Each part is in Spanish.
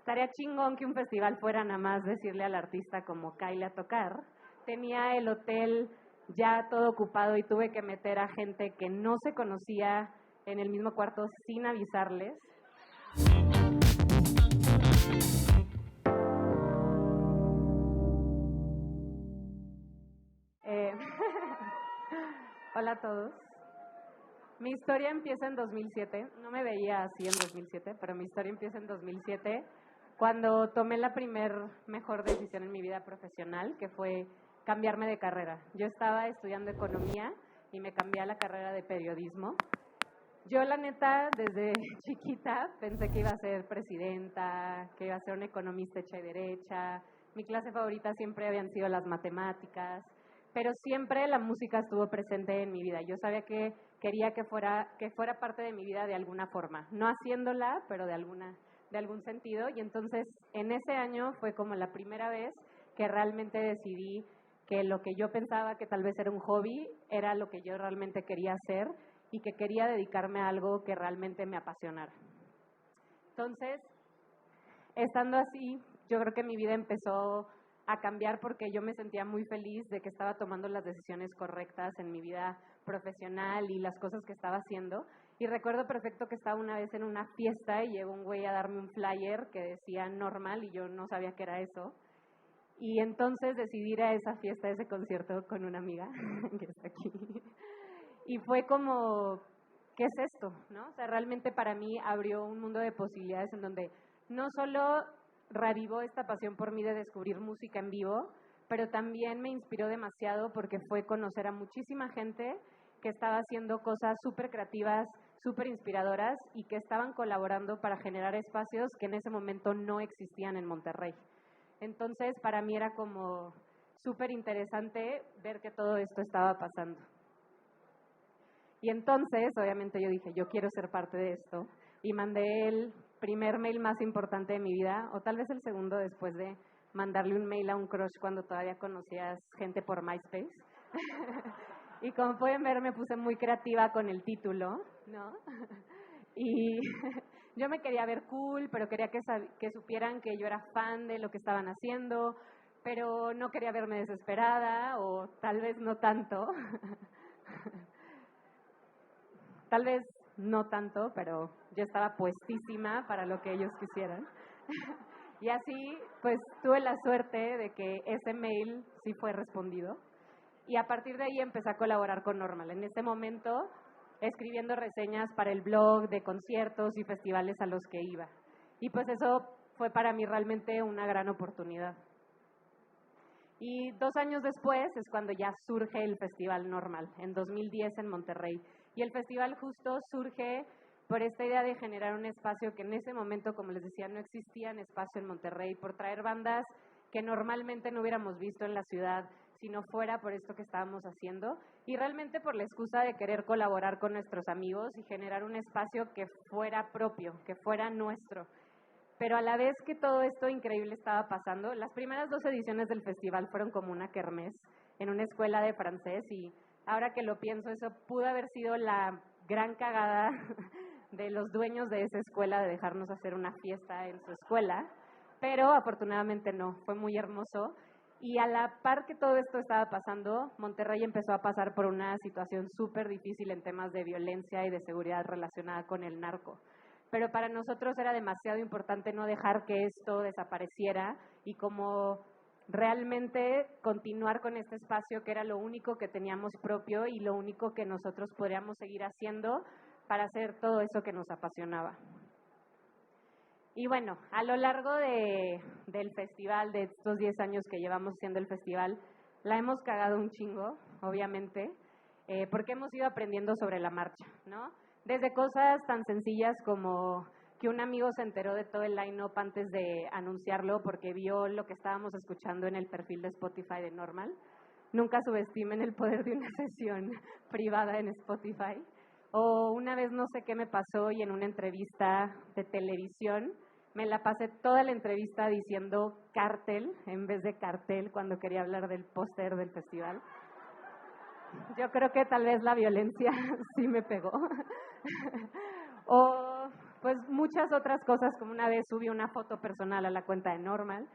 estaría chingón que un festival fuera nada más decirle al artista como cáile a tocar. Tenía el hotel ya todo ocupado y tuve que meter a gente que no se conocía en el mismo cuarto sin avisarles. Hola a todos. Mi historia empieza en 2007. No me veía así en 2007, pero mi historia empieza en 2007, cuando tomé la mejor decisión en mi vida profesional, que fue cambiarme de carrera. Yo estaba estudiando economía y me cambié a la carrera de periodismo. Yo, la neta, desde chiquita pensé que iba a ser presidenta, que iba a ser una economista hecha y derecha. Mi clase favorita siempre habían sido las matemáticas, pero siempre la música estuvo presente en mi vida. Yo sabía que quería que fuera parte de mi vida de alguna forma, no haciéndola, pero de algún sentido. Y entonces, en ese año fue como la primera vez que realmente decidí que lo que yo pensaba que tal vez era un hobby era lo que yo realmente quería hacer y que quería dedicarme a algo que realmente me apasionara. Entonces, estando así, yo creo que mi vida empezó a cambiar porque yo me sentía muy feliz de que estaba tomando las decisiones correctas en mi vida profesional y las cosas que estaba haciendo. Y recuerdo perfecto que estaba una vez en una fiesta y llegó un güey a darme un flyer que decía normal y yo no sabía qué era eso. Y entonces decidí ir a esa fiesta, a ese concierto con una amiga que está aquí. Y fue como, ¿qué es esto? ¿No? O sea, realmente para mí abrió un mundo de posibilidades en donde no solo reavivó esta pasión por mí de descubrir música en vivo, pero también me inspiró demasiado porque fue conocer a muchísima gente que estaba haciendo cosas súper creativas, súper inspiradoras y que estaban colaborando para generar espacios que en ese momento no existían en Monterrey. Entonces, para mí era como súper interesante ver que todo esto estaba pasando. Y entonces, obviamente yo dije, yo quiero ser parte de esto. Y mandé el primer mail más importante de mi vida, o tal vez el segundo después de mandarle un mail a un crush cuando todavía conocías gente por MySpace. Y como pueden ver, me puse muy creativa con el título, ¿no? Y yo me quería ver cool, pero quería que supieran que yo era fan de lo que estaban haciendo, pero no quería verme desesperada, o tal vez no tanto. Tal vez no tanto, pero yo estaba puestísima para lo que ellos quisieran. Y así, pues, tuve la suerte de que ese mail sí fue respondido. Y a partir de ahí empecé a colaborar con Normal. En ese momento, escribiendo reseñas para el blog de conciertos y festivales a los que iba. Y pues eso fue para mí realmente una gran oportunidad. Y 2 años después es cuando ya surge el Festival Normal, en 2010 en Monterrey. Y el festival justo surge por esta idea de generar un espacio que en ese momento, como les decía, no existía en espacio en Monterrey, por traer bandas que normalmente no hubiéramos visto en la ciudad, si no fuera por esto que estábamos haciendo, y realmente por la excusa de querer colaborar con nuestros amigos y generar un espacio que fuera propio, que fuera nuestro. Pero a la vez que todo esto increíble estaba pasando, las primeras 2 ediciones del festival fueron como una kermés en una escuela de francés, y ahora que lo pienso, eso pudo haber sido la gran cagada de los dueños de esa escuela de dejarnos hacer una fiesta en su escuela, pero afortunadamente no, fue muy hermoso. Y a la par que todo esto estaba pasando, Monterrey empezó a pasar por una situación súper difícil en temas de violencia y de seguridad relacionada con el narco. Pero para nosotros era demasiado importante no dejar que esto desapareciera y como realmente continuar con este espacio que era lo único que teníamos propio y lo único que nosotros podríamos seguir haciendo para hacer todo eso que nos apasionaba. Y bueno, a lo largo del festival, de estos 10 años que llevamos haciendo el festival, la hemos cagado un chingo, obviamente, porque hemos ido aprendiendo sobre la marcha, ¿no? Desde cosas tan sencillas como que un amigo se enteró de todo el line-up antes de anunciarlo porque vio lo que estábamos escuchando en el perfil de Spotify de Normal. Nunca subestimen el poder de una sesión privada en Spotify. O una vez no sé qué me pasó y en una entrevista de televisión me la pasé toda la entrevista diciendo cártel en vez de cartel cuando quería hablar del póster del festival. Yo creo que tal vez la violencia sí me pegó. O pues muchas otras cosas, como una vez subí una foto personal a la cuenta de Normal.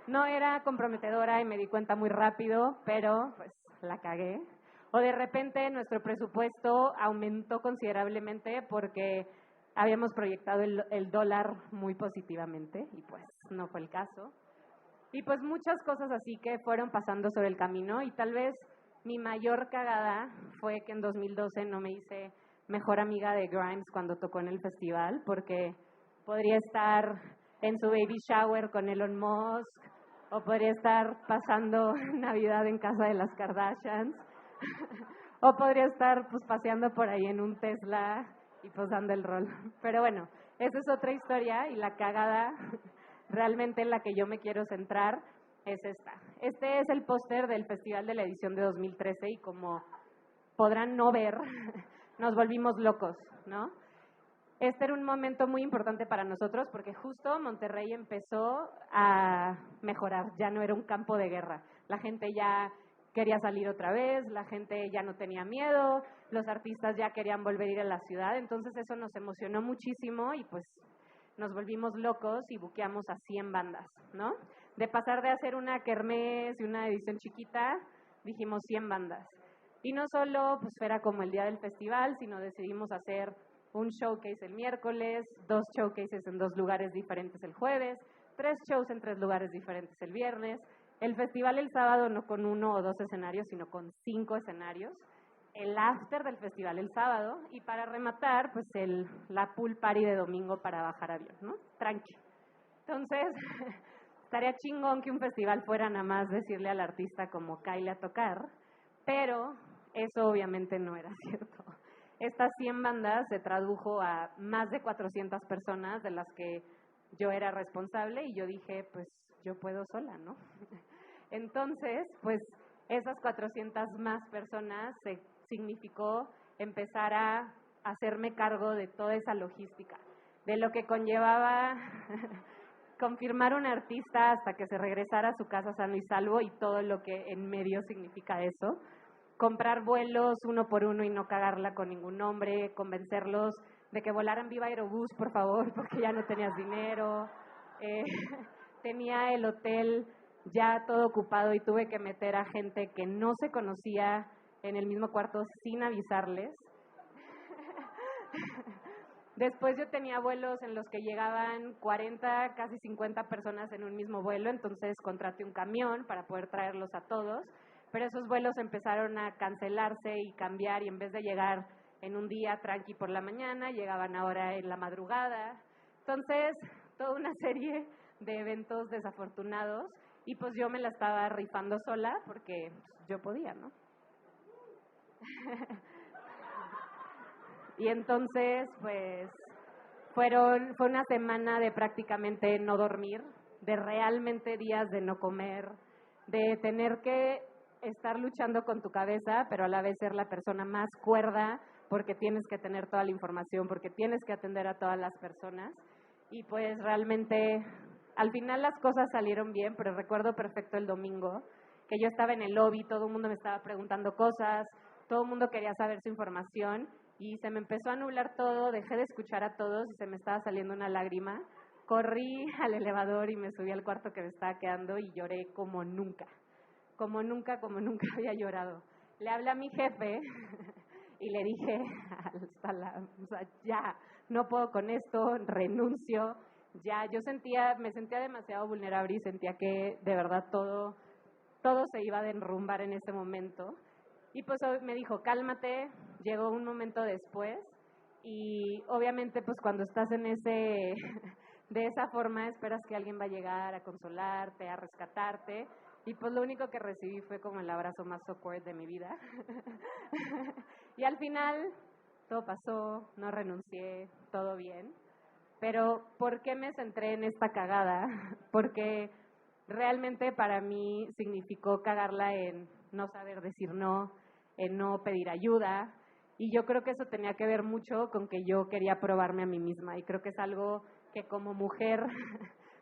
No era comprometedora y me di cuenta muy rápido, pero pues la cagué. O de repente nuestro presupuesto aumentó considerablemente porque habíamos proyectado el dólar muy positivamente y pues no fue el caso. Y pues muchas cosas así que fueron pasando sobre el camino y tal vez mi mayor cagada fue que en 2012 no me hice mejor amiga de Grimes cuando tocó en el festival porque podría estar en su baby shower con Elon Musk o podría estar pasando Navidad en casa de las Kardashians o podría estar pues paseando por ahí en un Tesla y pues dando el rol. Pero bueno, esa es otra historia y la cagada realmente en la que yo me quiero centrar es esta. Este es el póster del festival de la edición de 2013 y como podrán no ver, nos volvimos locos, ¿no? Este era un momento muy importante para nosotros porque justo Monterrey empezó a mejorar, ya no era un campo de guerra. La gente ya quería salir otra vez, la gente ya no tenía miedo, los artistas ya querían volver a ir a la ciudad, entonces eso nos emocionó muchísimo y pues nos volvimos locos y buqueamos a 100 bandas, ¿no? De pasar de hacer una kermés y una edición chiquita, dijimos 100 bandas. Y no solo pues era como el día del festival, sino decidimos hacer un showcase el miércoles, 2 showcases en 2 lugares diferentes el jueves, 3 shows en 3 lugares diferentes el viernes, el festival el sábado no con 1 o 2 escenarios, sino con 5 escenarios, el after del festival el sábado y para rematar, pues la pool party de domingo para bajar avión, ¿no? Tranqui. Entonces, estaría chingón que un festival fuera nada más decirle al artista como Kyle a tocar, pero eso obviamente no era cierto. Estas 100 bandas se tradujo a más de 400 personas de las que yo era responsable y yo dije, pues yo puedo sola, ¿no? Entonces, pues esas 400 más personas significó empezar a hacerme cargo de toda esa logística, de lo que conllevaba confirmar un artista hasta que se regresara a su casa sano y salvo y todo lo que en medio significa eso. Comprar vuelos uno por uno y no cagarla con ningún nombre, convencerlos de que volaran Viva Aerobús, por favor, porque ya no tenías dinero. Tenía el hotel ya todo ocupado y tuve que meter a gente que no se conocía en el mismo cuarto sin avisarles. Después yo tenía vuelos en los que llegaban 40, casi 50 personas en un mismo vuelo, entonces contraté un camión para poder traerlos a todos, pero esos vuelos empezaron a cancelarse y cambiar y en vez de llegar en un día tranqui por la mañana, llegaban ahora en la madrugada. Entonces, toda una serie de eventos desafortunados y pues yo me la estaba rifando sola porque yo podía, ¿no? Y entonces, pues, fue una semana de prácticamente no dormir, de realmente días de no comer, de tener que estar luchando con tu cabeza, pero a la vez ser la persona más cuerda, porque tienes que tener toda la información, porque tienes que atender a todas las personas. Y pues realmente, al final las cosas salieron bien, pero recuerdo perfecto el domingo, que yo estaba en el lobby, todo el mundo me estaba preguntando cosas, todo el mundo quería saber su información, y se me empezó a nublar todo, dejé de escuchar a todos y se me estaba saliendo una lágrima. Corrí al elevador y me subí al cuarto que me estaba quedando y lloré como nunca había llorado. Le hablé a mi jefe y le dije, o sea, ya, no puedo con esto, renuncio. Ya, me sentía demasiado vulnerable y sentía que de verdad todo se iba a derrumbar en ese momento. Y pues me dijo, cálmate, llegó un momento después y obviamente pues cuando estás en de esa forma esperas que alguien va a llegar a consolarte, a rescatarte y pues lo único que recibí fue como el abrazo más awkward de mi vida. Y al final todo pasó, no renuncié, todo bien. Pero ¿por qué me centré en esta cagada? Porque realmente para mí significó cagarla en no saber decir no, en no pedir ayuda. Y yo creo que eso tenía que ver mucho con que yo quería probarme a mí misma. Y creo que es algo que como mujer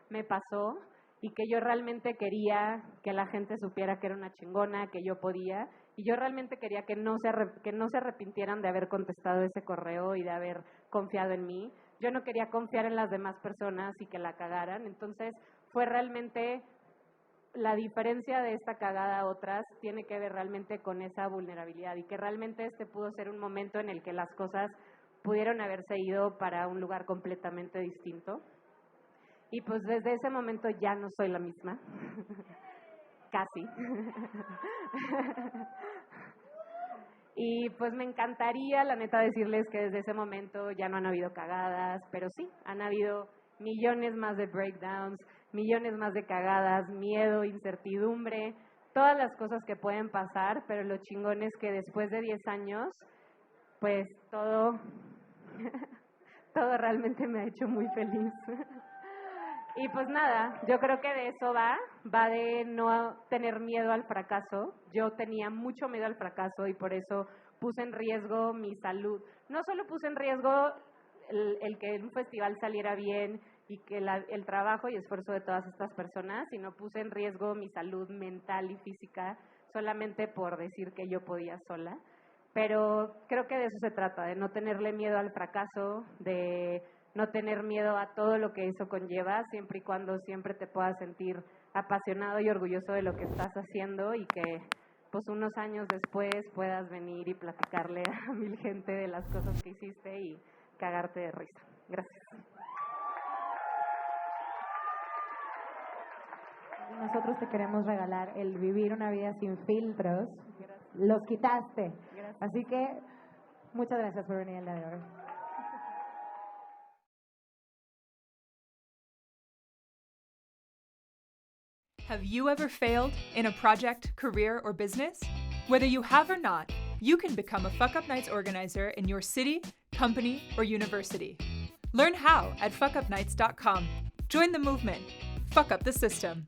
me pasó y que yo realmente quería que la gente supiera que era una chingona, que yo podía. Y yo realmente quería que no se arrepintieran de haber contestado ese correo y de haber confiado en mí. yo no quería confiar en las demás personas y que la cagaran. Entonces fue realmente la diferencia de esta cagada a otras, tiene que ver realmente con esa vulnerabilidad y que realmente este pudo ser un momento en el que las cosas pudieron haberse ido para un lugar completamente distinto. Y pues desde ese momento ya no soy la misma. Casi. Y pues me encantaría, la neta, decirles que desde ese momento ya no han habido cagadas, pero sí, han habido millones más de breakdowns, millones más de cagadas, miedo, incertidumbre, todas las cosas que pueden pasar, pero lo chingón es que después de 10 años, pues todo realmente me ha hecho muy feliz. Y pues nada, yo creo que de eso va de no tener miedo al fracaso. Yo tenía mucho miedo al fracaso y por eso puse en riesgo mi salud. No solo puse en riesgo el que un festival saliera bien y que el trabajo y esfuerzo de todas estas personas, sino puse en riesgo mi salud mental y física solamente por decir que yo podía sola. Pero creo que de eso se trata, de no tenerle miedo al fracaso, de no tener miedo a todo lo que eso conlleva, siempre y cuando siempre te puedas sentir apasionado y orgulloso de lo que estás haciendo y que pues unos años después puedas venir y platicarle a 1000 gente de las cosas que hiciste y cagarte de risa. Gracias. Nosotros te queremos regalar el vivir una vida sin filtros. Gracias. Los quitaste. Gracias. Así que muchas gracias por venir el día de hoy. Have you ever failed in a project, career, or business? Whether you have or not, you can become a Fuck Up Nights organizer in your city, company, or university. Learn how at fuckupnights.com. Join the movement. Fuck up the system.